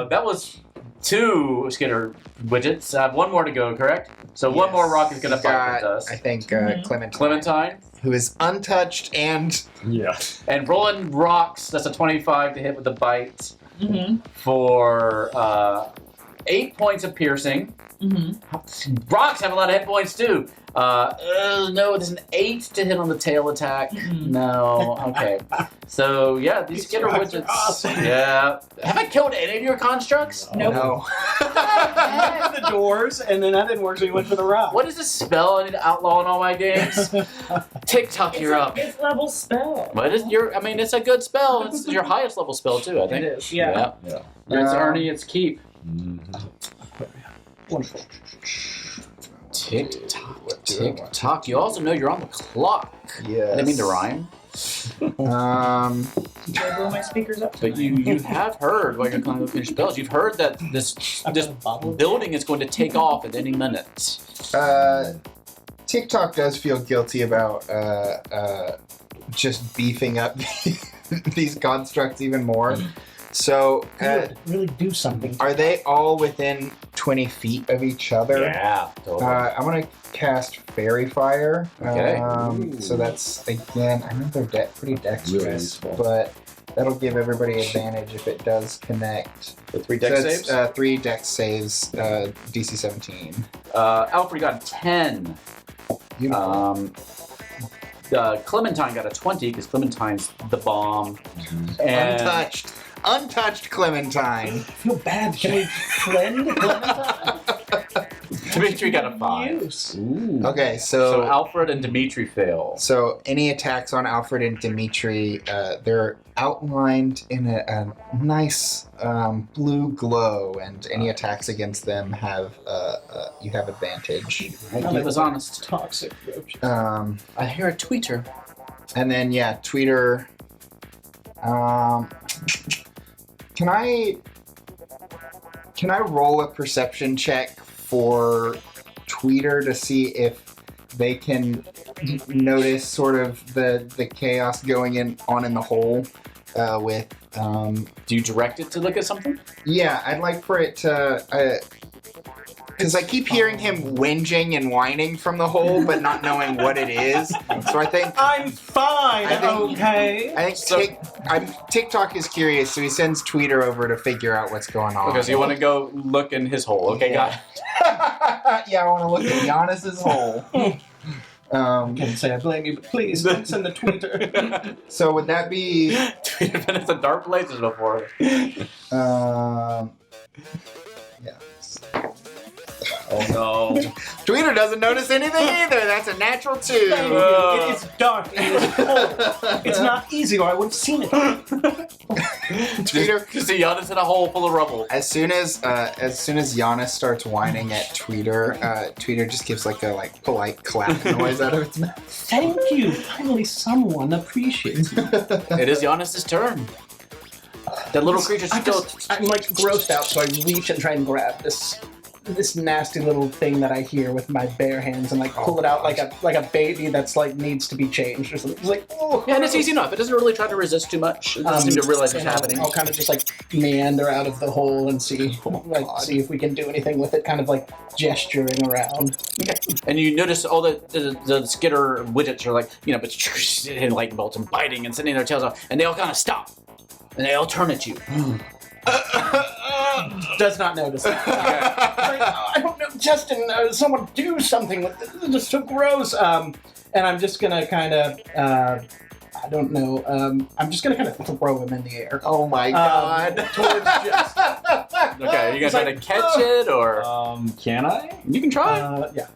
That was 2 Skitter widgets. I have one more to go, correct? So one more rock is going to He's fight with got, us. I think Clementine, Clementine. who is untouched and Yeah. And rolling rocks, that's a 25 to hit with the bite Mm-hmm. for 8 points of piercing. Rocks have a lot of hit points too. No, there's an 8 to hit on the tail attack. No, okay. So yeah, these skitter rocks are widgets. awesome. Yeah. Have I killed any of your constructs? Nope. No. The doors, and then that didn't work, so you went for the rock. What is this spell I need to outlaw in all my games? TikTok, you're up. It's level spell. What is your? I mean, it's a good spell. It's your highest level spell too. I think. It is, yeah. Yeah. It's earning its keep. Wonderful. Tick tock, tick tock. You also know you're on the clock. Yes. I didn't mean to rhyme, Should I blow my speakers up? but you have heard while you're going to finish spells. You've heard that this building is going to take off at any minute. TikTok does feel guilty about just beefing up these constructs even more. So, Good. Really do something. are they all within 20 feet of each other? Yeah, totally. I'm gonna cast Fairy Fire. Okay. So that's, again, I know they're pretty dexterous, Really useful. but that'll give everybody advantage if it does connect. The 3 So dex it's, saves. 3 dex saves, DC 17. Alfred got a 10. Beautiful. Clementine got a 20 because Clementine's the bomb. And Untouched Clementine. I feel bad. Can we friend Clementine? Dimitri got a 5. Use. Ooh. Okay, So so Alfred and Dimitri fail. so any attacks on Alfred and Dimitri, they're outlined in a nice blue glow, and any attacks against them have you have advantage. Right, keep us honest. Toxic roach. I hear a tweeter. And then yeah, Tweeter. Can I roll a perception check for Tweeter to see if they can notice sort of the chaos going on in the hole with Do you direct it to look at something? yeah, I'd like for it to because I keep hearing him whinging and whining from the hole, but not knowing what it is. So I think I'm fine. I think- Okay. I think TikTok is curious, so he sends Tweeter over to figure out what's going on. Okay, so you want to go look in his hole. Okay, got it. Yeah, I want to look at Giannis's hole. Can't say I blame you, but please don't send the tweeter. So would that be? Tweeter's been in some dark places before. Yeah. Oh no. Tweeter doesn't notice anything either. That's a natural 2. Thank you. It is dark. It is cold. It's not easy, or I would have seen it. Tweeter. You see Giannis in a hole full of rubble. As soon as Giannis starts whining at Tweeter, Tweeter just gives like a polite clap noise out of its mouth. Thank you. Finally, someone appreciates me. It is Giannis's turn. That little creature's still. I'm like grossed out, so I reach and try and grab this nasty little thing that I hear with my bare hands and like pull it out like a baby that's like needs to be changed or something. It's like, oh, Yeah, and it's easy enough. It doesn't really try to resist too much. It doesn't seem to realize what's and happening. I'll kind of just like meander out of the hole and see if we can do anything with it, kind of like gesturing around. And you notice all the skitter widgets are like, but hitting lightning bolts and biting and sending their tails off, and they all kind of stop. And they all turn at you. Does not notice that. Like, oh, I don't know, Justin, someone do something with this. This is just so gross. And I'm just gonna kind of, I don't know, I'm just gonna kind of throw him in the air. Oh my god. Towards just, Okay, you guys try to catch it, or Can I? you can try. yeah.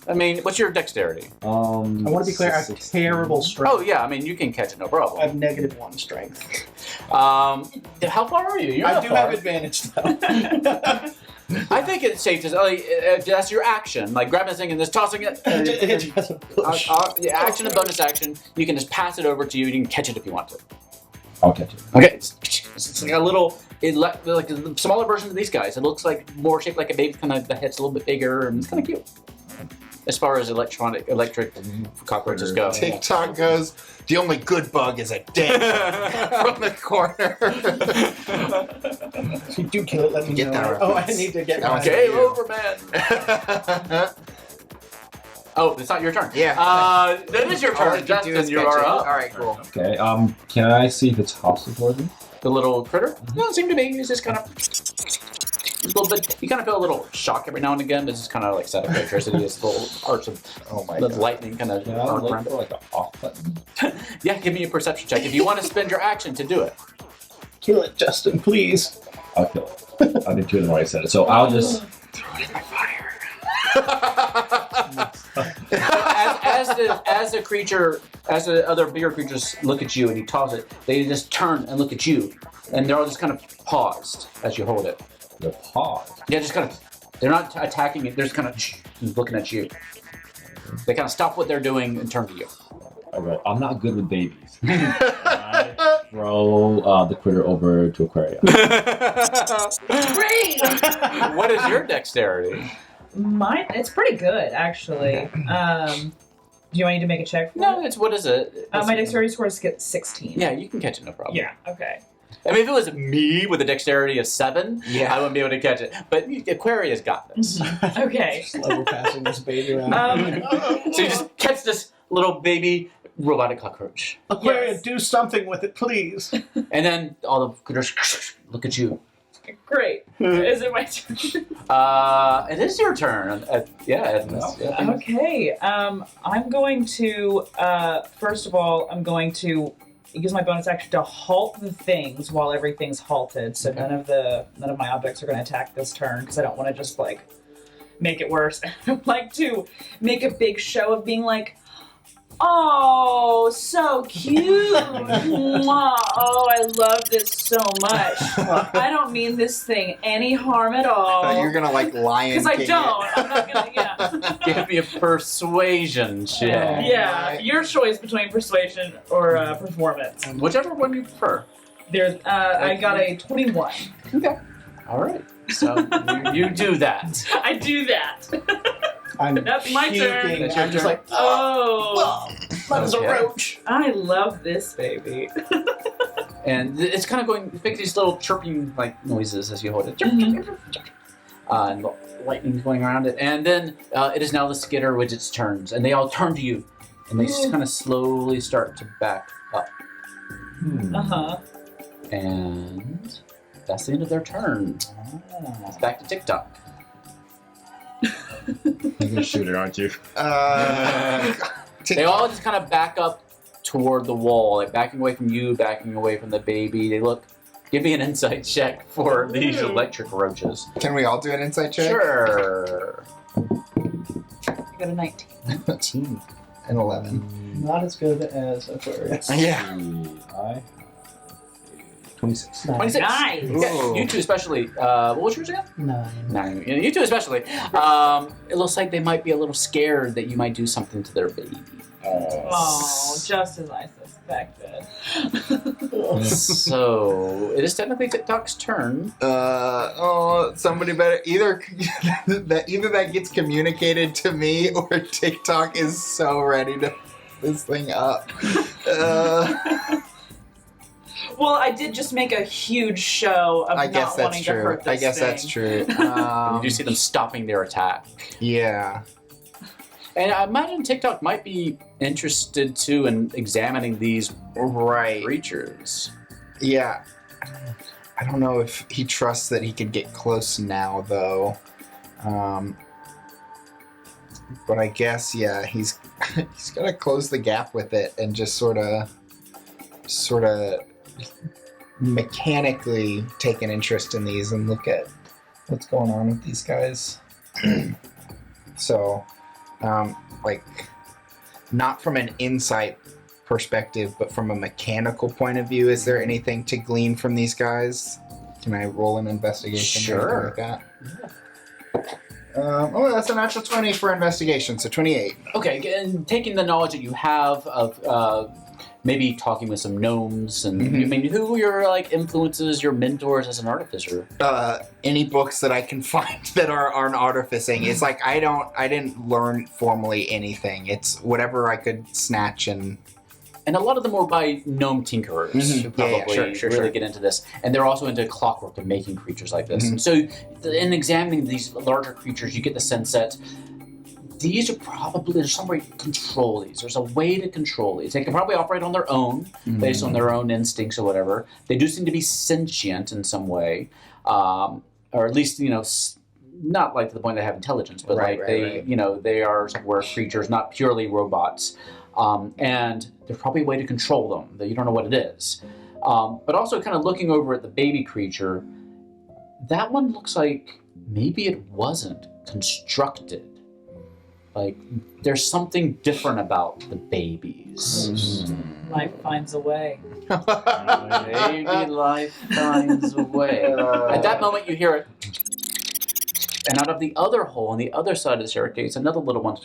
I mean, what's your dexterity? I want to be clear, I have terrible strength. Oh yeah, I mean you can catch it, no I problem. have -1 strength. How far are you? You're I not do far. have advantage though. I think it's safe to say that's your action, like grabbing this thing and just tossing it. Action and bonus action. You can just pass it over to you. You can catch it if you want to. I'll catch it. Okay, it's like a little, like a smaller version of these guys. It looks like more shaped like a baby. Kind of the head's a little bit bigger, and it's kind of cute. As far as electric cockroaches go. TikTok goes, the only good bug is a dick from the corner. If you do kill it, let me Get know. that Oh, I reference. need to get That was my... Game you. over, man. Oh, it's not your turn. Yeah. That is your All turn. I can do Justin, is you catch are it. up. All right, cool. Okay. Can I see if it's hostile toward me? The little critter? No, it seemed to be. He's just kind of little bit. You kind of feel a little shock every now and again. This is kind of like static electricity. It's little arcs of the lightning kind of Yeah, I'll arc look around for it. like an off button. Yeah, give me a perception check if you want to spend your action to do it. Kill it, Justin, please. I'll kill it. I think two of them already said it. So I'll just As the other bigger creatures look at you and you toss it, they just turn and look at you, and they're all just kind of paused as you hold it. the pause. Yeah, just kind of. They're not attacking it. They're just kind of looking at you. They kind of stop what they're doing and turn to you. All right, I'm not good with babies. I throw the critter over to Aquaria. Great! What is your dexterity? Mine, it's pretty good, actually. Do you want me to make a check for No, it? it's what is it? My dexterity score is 16. Yeah, you can catch it, no problem. Yeah, okay. I mean, if it was me with a dexterity of 7, Yeah. I wouldn't be able to catch it. But Aquaria's got this. Okay. Just level passing this baby around. So you just catch this little baby robotic cockroach. Aquaria, Yes. do something with it, please. And then all the critters look at you. Great. Is it my turn? It is your turn. Yeah, yeah. Okay. I'm going to, first of all, I'm going to use my bonus action to halt the things while everything's halted. So Okay. none of my objects are going to attack this turn because I don't want to just like make it worse. I like to make a big show of being like, oh, so cute. Mwah. Oh, I love this so much. I don't mean this thing any harm at I all. thought you were gonna like lion. Because I king don't. it. I'm not gonna. Yeah. Give me a persuasion check. Yeah. Your choice between persuasion or performance. Whichever one you prefer. There's. I got a 21. Okay. All right. So you do that. I do that. I'm That's my turn. puking. That's your I'm just turn. like, Oh, that is a Okay. roach. I love this baby. And it's kind of going, it makes these little chirping like noises as you hold it. And the lightning's going around it. And then it is now the Skitter Widget's turns. And they all turn to you. And they just kind of slowly start to back up. Uh huh. And that's the end of their turn. It's back to TikTok. You're gonna shoot it, aren't you? They all just kind of back up toward the wall, like backing away from you, backing away from the baby. They look. Give me an insight check for these electric roaches. Can we all do an insight check? Sure. I got a 19. 19. An 11. Not as good as Aquarius. Yeah. I 26. 26. Nice. Yeah, you two especially. What was yours again? 9. 9. You two especially. It looks like they might be a little scared that you might do something to their baby. Oh, just as I suspected. So it is technically TikTok's turn. Somebody better either that gets communicated to me or TikTok is so ready to this thing up. Well, I did just make a huge show of I guess not wanting that's to true. hurt this I guess thing. that's true. You do see them stopping their attack. Yeah. And I imagine TikTok might be interested too in examining these Right. creatures. Yeah. I don't know if he trusts that he could get close now, though. But I guess, yeah, he's gonna close the gap with it and just sort of mechanically take an interest in these and look at what's going on with these guys. So, like, not from an insight perspective, but from a mechanical point of view, is there anything to glean from these guys? Can I roll an investigation or Sure. anything like that? That's a natural 20 for investigation, so 28. Okay, and taking the knowledge that you have of maybe talking with some gnomes and Mhm. I mean, who are your like influences, your mentors as an artificer? Any books that I can find that are on artificing. It's like I didn't learn formally anything. It's whatever I could snatch and And a lot of them were by gnome tinkerers who Yeah, probably yeah, sure, really sure. get into this. And they're also into clockwork and making creatures like this. Mhm. And so in examining these larger creatures, you get the sense that these are probably, there's some way to control these. There's a way to control these. They can probably operate on their own, based on their own instincts or whatever. They do seem to be sentient in some way. or at least not like to the point they have intelligence, but Right, like right, they right. they are somewhere creatures, not purely robots. And there's probably a way to control them that you don't know what it is. But also kind of looking over at the baby creature, that one looks like maybe it wasn't constructed. Like there's something different about the babies. Life finds a way. Maybe life finds a way. At that moment, you hear it, and out of the other hole on the other side of the staircase, another little one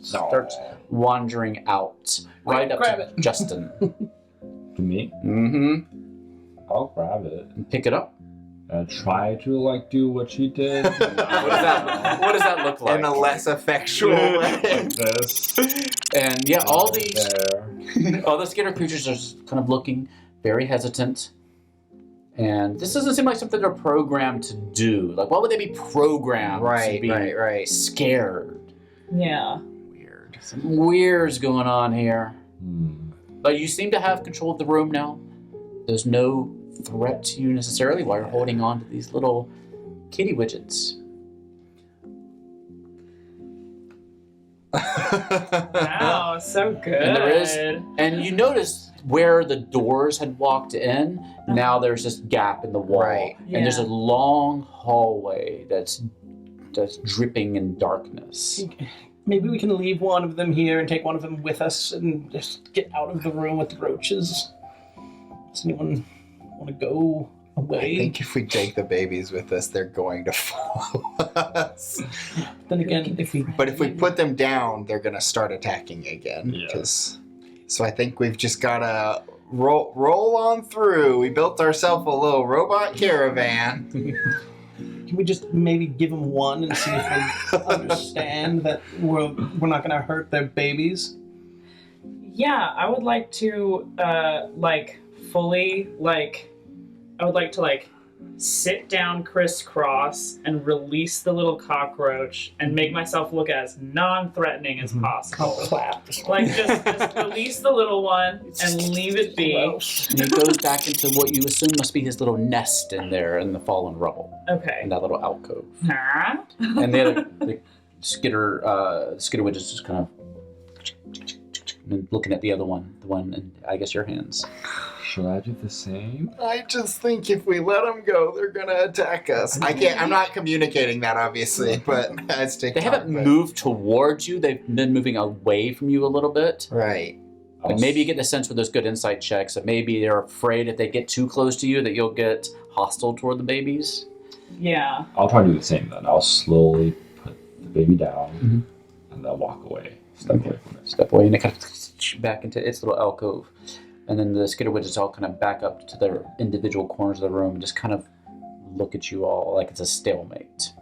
starts wandering out, right up grab to Justin. To me, Mm-hmm. I'll grab it And pick it up. and try to do what she did. What does that look like? In a less effectual way. Like this. And yeah, all these There. all the skater creatures are just kind of looking very hesitant. And this doesn't seem like something they're programmed to do. Like, why would they be programmed to be Right. scared? Yeah. Weird. Some weird's going on here. Hmm. But you seem to have control of the room now. There's no threat to you necessarily while you're holding on to these little kitty widgets. Wow, so good. And there is- And you notice where the doors had walked in, now there's this gap in the wall. Right. And there's a long hallway that's dripping in darkness. Maybe we can leave one of them here and take one of them with us and just get out of the room with the roaches. Does anyone want to go I away? think if we take the babies with us, they're going to follow us. Then again, if we But if we put them down, they're going to start attacking again. Yeah. So I think we've just got to roll on through. We built ourselves a little robot caravan. can we just maybe give them one and see if they understand that we're not going to hurt their babies? Yeah, I would like to, fully, I would like to, sit down crisscross and release the little cockroach and make myself look as non-threatening as possible. Clap. Just release the little one and leave it be. Gross. And it goes back into what you assume must be his little nest in there in the fallen rubble, in Okay. that little alcove. Huh? And the skitter widget's just kind of and looking at the one in, I guess, your hands. Should I do the same? I just think if we let them go, they're going to attack us. I'm not communicating that, obviously, but as They haven't moved towards you. They've been moving away from you a little bit. Right. Like maybe you get the sense with those good insight checks that maybe they're afraid if they get too close to you that you'll get hostile toward the babies. Yeah. I'll try to do the same then. I'll slowly put the baby down Mhm. and then walk away. Step away from it. Step away and it kind of back into its little alcove. And then the skitter widgets all kind of back up to their individual corners of the room and just kind of look at you all like it's a stalemate.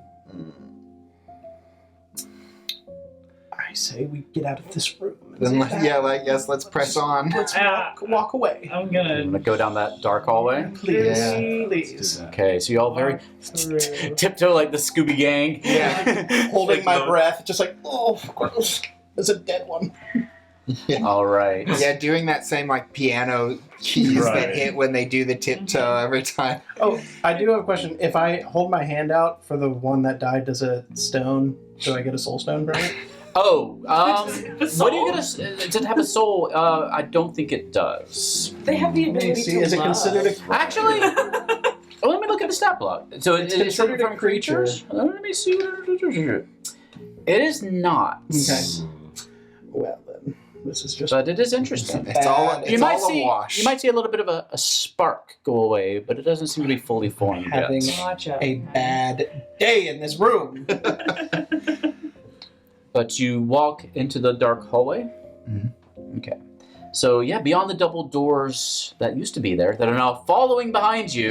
I say we get out of this room. Then, let's press on. Let's walk away. I'm I'm gonna gonna go down that dark hallway. Please. Yeah. Please. Okay, so you all very through. tiptoe like the Scooby Gang. Yeah. Holding my breath, just like, oh, gross. There's a dead one. All right. Yeah, doing that same piano keys that Right. hit when they do the tiptoe every time. Oh, I do have a question. If I hold my hand out for the one that died, does a stone, do I get a soul stone from it? Oh, The what are you soul? gonna? Does it have a soul? I don't think it does. They have the Let me ability see, to is it love. considered a Actually, let me look at the stat block. So It's it is considered a from creatures. Let me see. It is not. Okay. Well, then, this is just... But it is interesting. It's all You might a see. wash. You might see a little bit of a spark go away, but it doesn't seem to be fully formed Having yet. Gotcha. a bad day in this room. But you walk into the dark hallway. Mhm. Okay. So yeah, beyond the double doors that used to be there, that are now following behind you.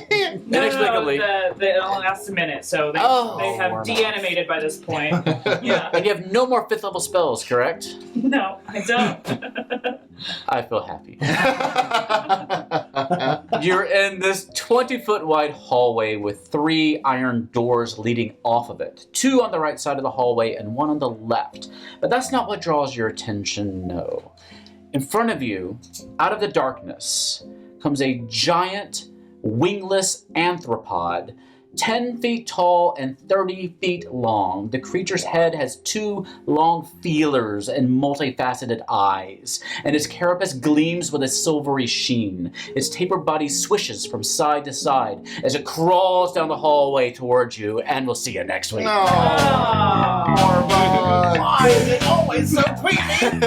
Inexplicably. It only lasts a minute, so they Oh, have warm up. de-animated by this point. Yeah. And you have no more 5th level spells, correct? No, I don't. I feel happy. You're in this 20-foot wide hallway with 3 iron doors leading off of it. 2 on the right side of the hallway and 1 on the left. But that's not what draws your attention, no. In front of you, out of the darkness, comes a giant, wingless anthropod 10 feet tall and 30 feet long. The creature's head has 2 long feelers and multifaceted eyes, and its carapace gleams with a silvery sheen. Its tapered body swishes from side to side as it crawls down the hallway towards you, and we'll see you next week. No. More bugs. Why is it always so creepy?